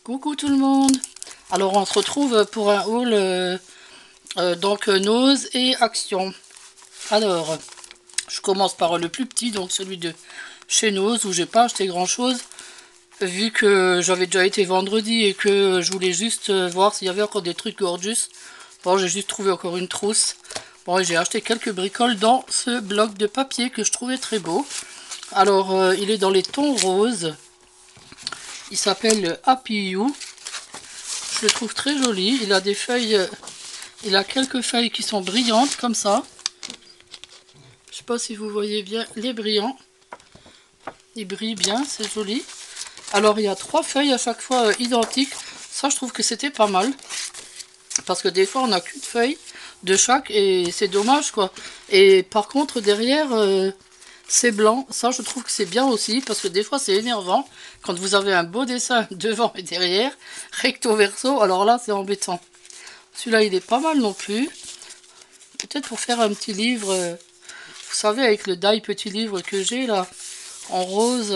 Coucou tout le monde. Alors on se retrouve pour un haul donc Nose et Action. Alors je commence par le plus petit, donc celui de chez Nose, où j'ai pas acheté grand chose vu que j'avais déjà été vendredi et que je voulais juste voir s'il y avait encore des trucs gorgeous. Bon, j'ai juste trouvé encore une trousse. Bon, et j'ai acheté quelques bricoles dans ce bloc de papier que je trouvais très beau. Alors il est dans les tons roses. Il s'appelle Happy You. Je le trouve très joli. Il a des feuilles, il a quelques feuilles qui sont brillantes comme ça. Je sais pas si vous voyez bien les brillants. Ils brillent bien, c'est joli. Alors il y a 3 feuilles à chaque fois identiques. Ça je trouve que c'était pas mal. Parce que des fois on n'a qu'une feuille de chaque et c'est dommage quoi. Et par contre derrière c'est blanc. Ça je trouve que c'est bien aussi parce que des fois c'est énervant. Quand vous avez un beau dessin devant et derrière, recto verso, alors là c'est embêtant. Celui-là il est pas mal non plus. Peut-être pour faire un petit livre, vous savez avec le die petit livre que j'ai là, en rose,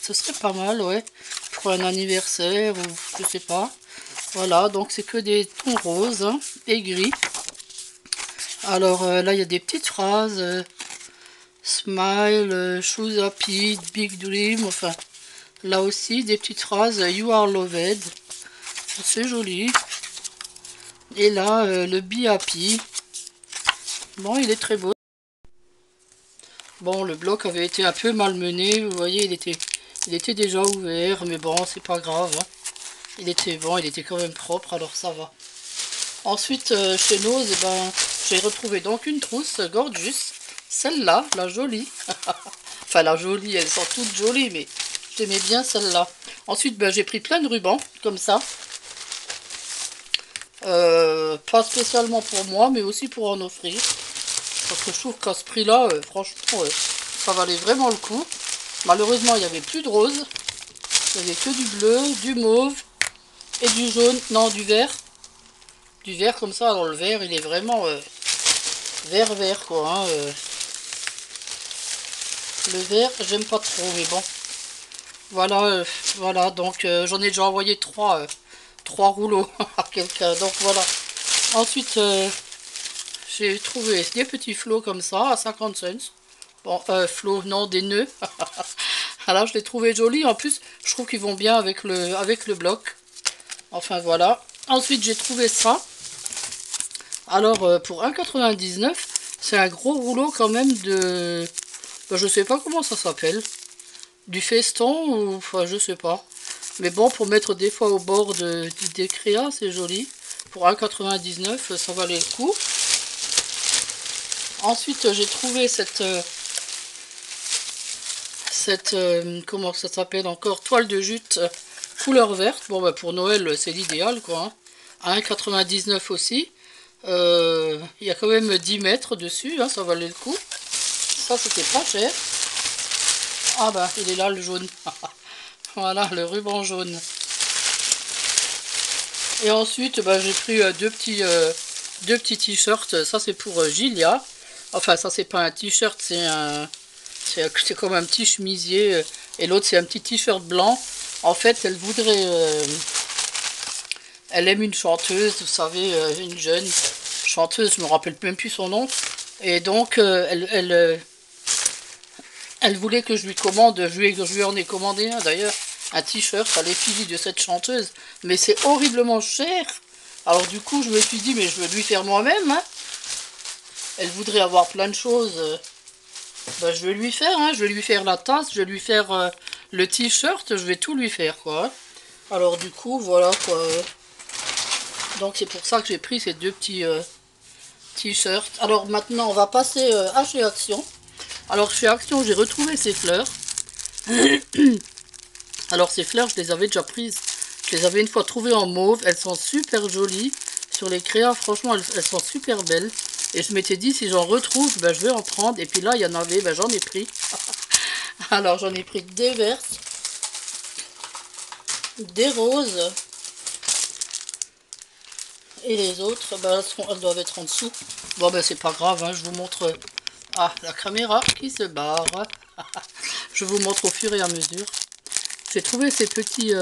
ce serait pas mal, ouais. Pour un anniversaire ou je sais pas. Voilà, donc c'est que des tons roses hein, et gris. Alors là il y a des petites phrases. Smile, choose happy, big dream, enfin là aussi des petites phrases, you are loved, c'est joli. Et là le be happy, bon il est très beau. Bon le bloc avait été un peu malmené, vous voyez il était déjà ouvert, mais bon c'est pas grave, hein. Il était bon, il était quand même propre, alors ça va. Ensuite chez Nose, eh ben, j'ai retrouvé donc une trousse gorgeous. Celle-là, la jolie. Enfin, la jolie, elles sont toutes jolies, mais j'aimais bien celle-là. Ensuite, ben, j'ai pris plein de rubans, comme ça. Pas spécialement pour moi, mais aussi pour en offrir. Parce que je trouve qu'à ce prix-là, franchement, ça valait vraiment le coup. Malheureusement, il n'y avait plus de rose. Il n'y avait que du bleu, du mauve et du jaune. Non, du vert. Du vert comme ça. Alors, le vert, il est vraiment vert, quoi. Hein, Le vert, j'aime pas trop, mais bon. Voilà, voilà. Donc j'en ai déjà envoyé 3 rouleaux à quelqu'un. Donc voilà. Ensuite, j'ai trouvé des petits flots comme ça à 50 cents. Bon, flots, non, des nœuds. Alors je les trouvais jolis. En plus, je trouve qu'ils vont bien avec le bloc. Enfin voilà. Ensuite, j'ai trouvé ça. Alors pour 1,99 €, c'est un gros rouleau quand même de... je sais pas comment ça s'appelle. Du feston ou... enfin, je sais pas. Mais bon, pour mettre des fois au bord des créas, c'est joli. Pour 1,99 €, ça valait le coup. Ensuite, j'ai trouvé cette comment ça s'appelle encore, toile de jute couleur verte. Bon, bah, pour Noël, c'est l'idéal, quoi. Hein. À 1,99 € aussi. Il y a quand même 10 mètres dessus, hein, ça valait le coup. Ça, c'était pas cher. Ah bah, il est là, le jaune. Voilà, le ruban jaune. Et ensuite, bah, j'ai pris deux petits t-shirts. Ça, c'est pour Gilia. Enfin, ça, c'est pas un t-shirt, c'est comme un petit chemisier. Et l'autre, c'est un petit t-shirt blanc. En fait, elle voudrait... elle aime une chanteuse, vous savez, une jeune chanteuse, je me rappelle même plus son nom. Et donc, elle voulait que je lui commande, je lui en ai commandé un d'ailleurs, un t-shirt à l'effigie de cette chanteuse. Mais c'est horriblement cher. Alors du coup, je me suis dit, mais je vais lui faire moi-même. Hein. Elle voudrait avoir plein de choses. Ben, je vais lui faire, hein. Je vais lui faire la tasse, je vais lui faire le t-shirt, je vais tout lui faire, quoi. Alors du coup, voilà, quoi. Donc c'est pour ça que j'ai pris ces deux petits t-shirts. Alors maintenant, on va passer à chez Action. Alors chez Action, j'ai retrouvé ces fleurs. Alors ces fleurs, je les avais déjà prises. Je les avais une fois trouvées en mauve. Elles sont super jolies. Sur les créas, franchement, elles sont super belles. Et je m'étais dit, si j'en retrouve, ben, je vais en prendre. Et puis là, il y en avait, ben, j'en ai pris. Alors j'en ai pris des vertes, des roses. Et les autres, ben, elles doivent être en dessous. Bon, ben c'est pas grave, hein, je vous montre... Ah, la caméra qui se barre. Je vous montre au fur et à mesure. J'ai trouvé ces petits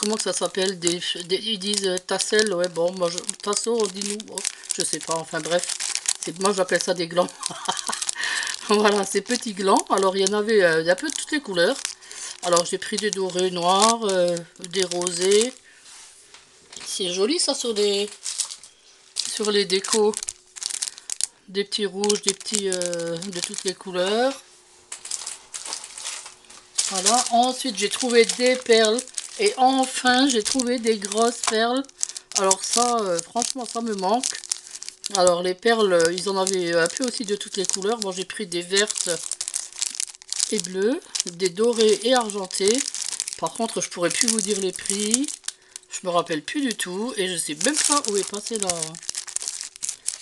comment que ça s'appelle, ils disent tassel, ouais, bon, moi, tasseau, on dit nous, bon, je sais pas, enfin bref, moi j'appelle ça des glands. Voilà, ces petits glands, alors il y en avait un peu de toutes les couleurs. Alors j'ai pris des dorés noirs, des rosés. C'est joli ça sur les décos. Des petits rouges, des petits de toutes les couleurs. Voilà, ensuite j'ai trouvé des perles. Et enfin j'ai trouvé des grosses perles. Alors ça, franchement ça me manque. Alors les perles, ils en avaient un peu aussi de toutes les couleurs. Bon, j'ai pris des vertes et bleues, des dorées et argentées. Par contre, je pourrais plus vous dire les prix. Je me rappelle plus du tout. Et je sais même pas où est passée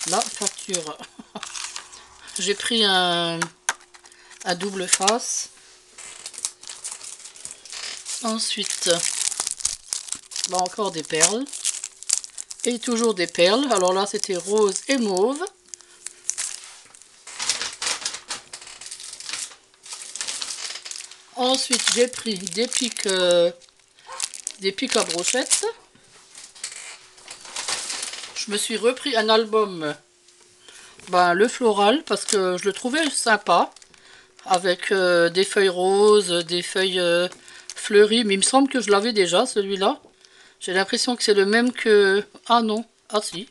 la facture. J'ai pris un double face. Ensuite, bah encore des perles. Et toujours des perles. Alors là, c'était rose et mauve. Ensuite, j'ai pris des pics à brochettes. Je me suis repris un album, ben, le floral, parce que je le trouvais sympa. Avec des feuilles roses, des feuilles fleuries. Mais il me semble que je l'avais déjà, celui-là. J'ai l'impression que c'est le même que... Ah non, ah si.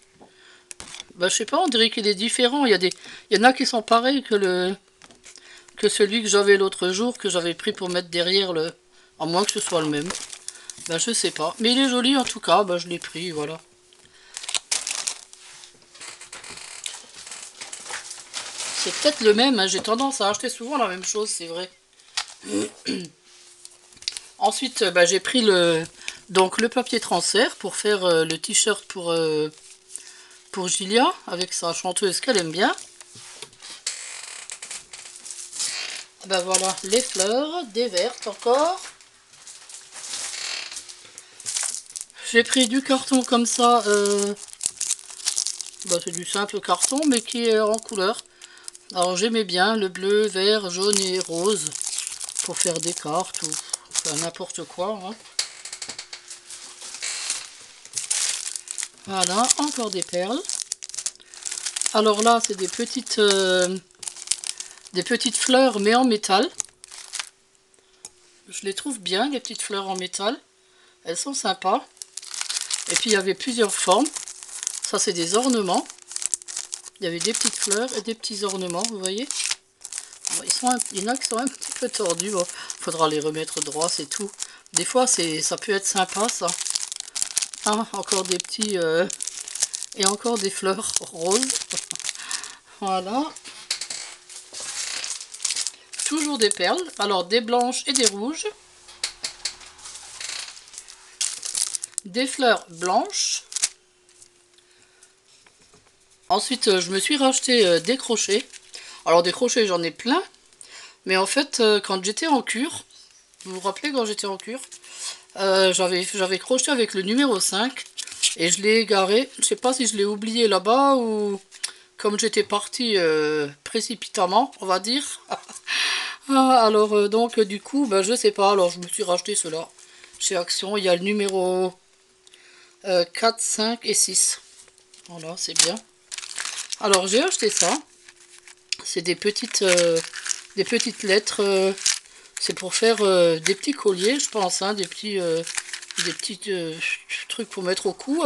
Ben, je sais pas, on dirait qu'il est différent. Il y en a qui sont pareils que celui que j'avais l'autre jour, que j'avais pris pour mettre derrière le... À moins que ce soit le même. Ben, je sais pas. Mais il est joli en tout cas, ben, je l'ai pris, voilà. C'est peut-être le même, hein. J'ai tendance à acheter souvent la même chose, c'est vrai. Ensuite, ben, j'ai pris donc, le papier transfert pour faire le t-shirt pour Gilia, avec sa chanteuse qu'elle aime bien. Ben voilà, les fleurs, des vertes encore. J'ai pris du carton comme ça, ben, c'est du simple carton, mais qui est en couleur. Alors j'aimais bien le bleu, vert, jaune et rose, pour faire des cartes ou enfin, n'importe quoi. Hein. Voilà, encore des perles. Alors là, c'est des petites fleurs, mais en métal. Je les trouve bien, les petites fleurs en métal. Elles sont sympas. Et puis, il y avait plusieurs formes. Ça, c'est des ornements. Il y avait des petites fleurs et des petits ornements, vous voyez. Bon, il y en a qui sont un petit peu tordus. Bon, faudra les remettre droit, c'est tout. Des fois, ça peut être sympa, ça. Ah, encore des petits... et encore des fleurs roses. Voilà. Toujours des perles. Alors, des blanches et des rouges. Des fleurs blanches. Ensuite, je me suis racheté des crochets. Alors, des crochets, j'en ai plein. Mais en fait, quand j'étais en cure, vous vous rappelez quand j'étais en cure, j'avais crocheté avec le numéro 5. Et je l'ai égaré. Je sais pas si je l'ai oublié là-bas ou... Comme j'étais partie précipitamment, on va dire. Alors, donc, du coup, ben, je sais pas. Alors, je me suis racheté cela. Chez Action, il y a le numéro 4, 5 et 6. Voilà, c'est bien. Alors, j'ai acheté ça. C'est des petites lettres. C'est pour faire des petits colliers, je pense. Hein, des petits trucs pour mettre au cou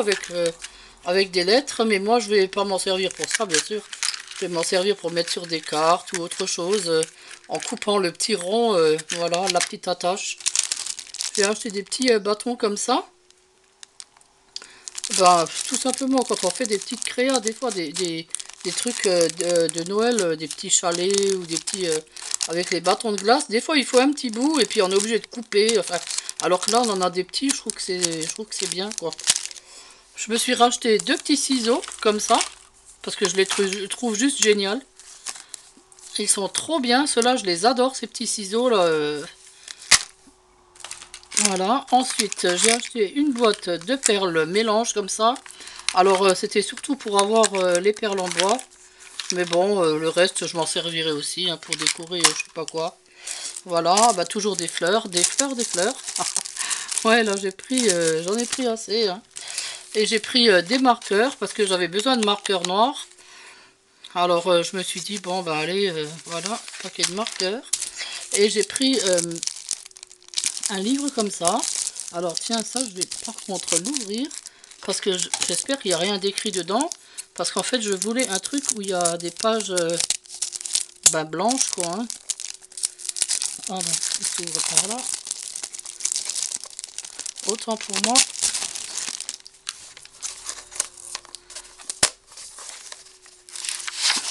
avec des lettres. Mais moi, je vais pas m'en servir pour ça, bien sûr. Je vais m'en servir pour mettre sur des cartes ou autre chose. En coupant le petit rond, voilà, la petite attache. J'ai acheté des petits bâtons comme ça. Ben, tout simplement, quand on fait des petites créas, des fois, des trucs de Noël, des petits chalets ou des petits... avec les bâtons de glace, des fois, il faut un petit bout et puis on est obligé de couper. Enfin, alors que là, on en a des petits, je trouve que c'est bien, quoi. Je me suis racheté 2 petits ciseaux, comme ça, parce que je les trouve juste génial. Ils sont trop bien, ceux-là, je les adore, ces petits ciseaux-là. Voilà, ensuite j'ai acheté une boîte de perles mélange comme ça. Alors c'était surtout pour avoir les perles en bois. Mais bon, le reste je m'en servirai aussi hein, pour décorer je sais pas quoi. Voilà, bah toujours des fleurs, des fleurs, des fleurs. Ouais, là j'ai pris, j'en ai pris assez. Hein. Et j'ai pris des marqueurs parce que j'avais besoin de marqueurs noirs. Alors je me suis dit, bon bah allez, voilà, paquet de marqueurs. Et j'ai pris un livre comme ça. Alors tiens, ça je vais par contre l'ouvrir. Parce que j'espère qu'il n'y a rien d'écrit dedans. Parce qu'en fait je voulais un truc où il y a des pages blanches quoi. Hein. Ah ben, il s'ouvre par là. Autant pour moi.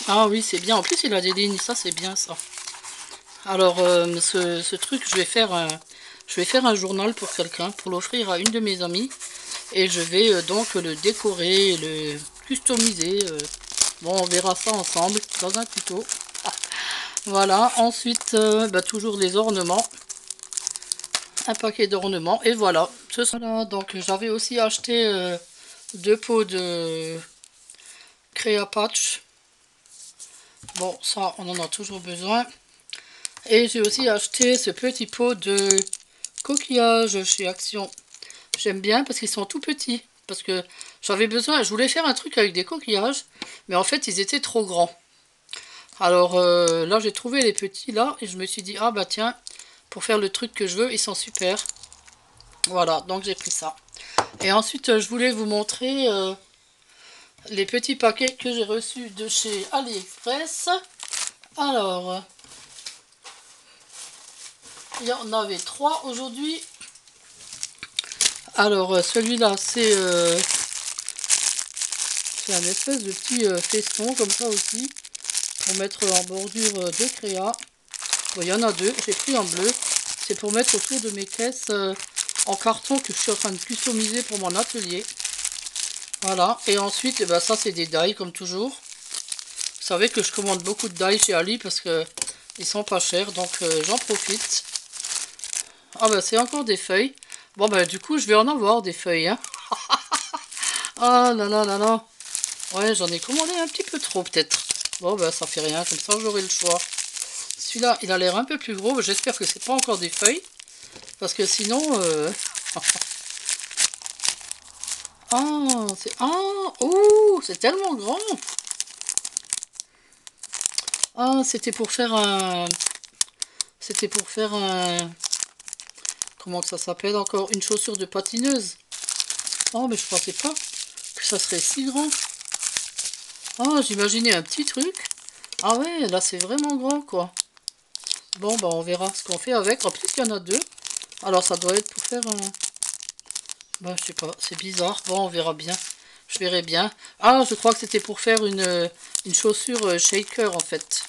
Ah oui, c'est bien. En plus, il a des lignes. Ça, c'est bien, ça. Alors, ce truc, je vais faire un journal pour quelqu'un, pour l'offrir à une de mes amies. Et je vais donc le décorer, le customiser. Bon, on verra ça ensemble dans un tuto. Voilà. Ensuite, toujours des ornements. Un paquet d'ornements. Et voilà. Voilà. Donc, j'avais aussi acheté 2 pots de Créa Patch. Bon, ça, on en a toujours besoin. Et j'ai aussi acheté ce petit pot de coquillages chez Action. J'aime bien parce qu'ils sont tout petits. Parce que j'avais besoin, je voulais faire un truc avec des coquillages. Mais en fait, ils étaient trop grands. Alors là, j'ai trouvé les petits là. Et je me suis dit, ah bah tiens, pour faire le truc que je veux, ils sont super. Voilà, donc j'ai pris ça. Et ensuite, je voulais vous montrer les petits paquets que j'ai reçus de chez AliExpress. Alors, il y en avait 3 aujourd'hui. Alors, celui-là, c'est un espèce de petit feston comme ça aussi. Pour mettre en bordure de créa. Bon, il y en a 2. J'ai pris en bleu. C'est pour mettre autour de mes caisses en carton que je suis en train de customiser pour mon atelier. Voilà. Et ensuite, ça, c'est des die comme toujours. Vous savez que je commande beaucoup de die chez Ali parce que ils sont pas chers. Donc, j'en profite. Ah bah c'est encore des feuilles. Bon bah du coup je vais en avoir des feuilles. Hein. Ah là là là là. Ouais, j'en ai commandé un petit peu trop peut-être. Bon bah ça fait rien, comme ça j'aurai le choix. Celui-là il a l'air un peu plus gros. J'espère que c'est pas encore des feuilles. Parce que sinon... Ah, c'est... Ah, ouh, c'est tellement grand. Ah, c'était pour faire un... C'était pour faire un... Comment que ça s'appelle encore? Une chaussure de patineuse. Oh, mais je pensais pas que ça serait si grand. Ah, j'imaginais un petit truc. Ah ouais, là c'est vraiment grand quoi. Bon, bah on verra ce qu'on fait avec. En plus, il y en a 2. Alors ça doit être pour faire un... Bah je sais pas, c'est bizarre. Bon, on verra bien. Je verrai bien. Ah, je crois que c'était pour faire une chaussure shaker en fait.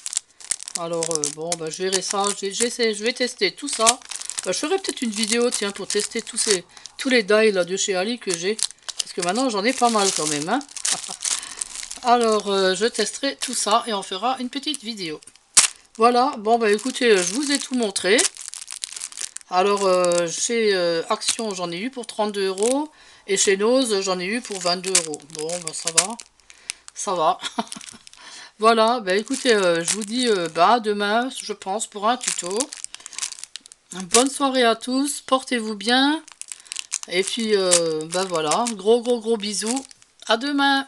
Alors, bon, bah je verrai ça. Je vais tester tout ça. Bah, je ferai peut-être une vidéo, tiens, pour tester tous les dies là de chez Ali que j'ai. Parce que maintenant, j'en ai pas mal quand même, hein. Alors, je testerai tout ça et on fera une petite vidéo. Voilà, bon, bah écoutez, je vous ai tout montré. Alors, chez Action, j'en ai eu pour 32 €. Et chez Nose, j'en ai eu pour 22 €. Bon, bah ça va. Ça va. Voilà, bah écoutez, je vous dis à demain, je pense, pour un tuto. Bonne soirée à tous, portez-vous bien. Et puis, voilà, gros bisous. À demain.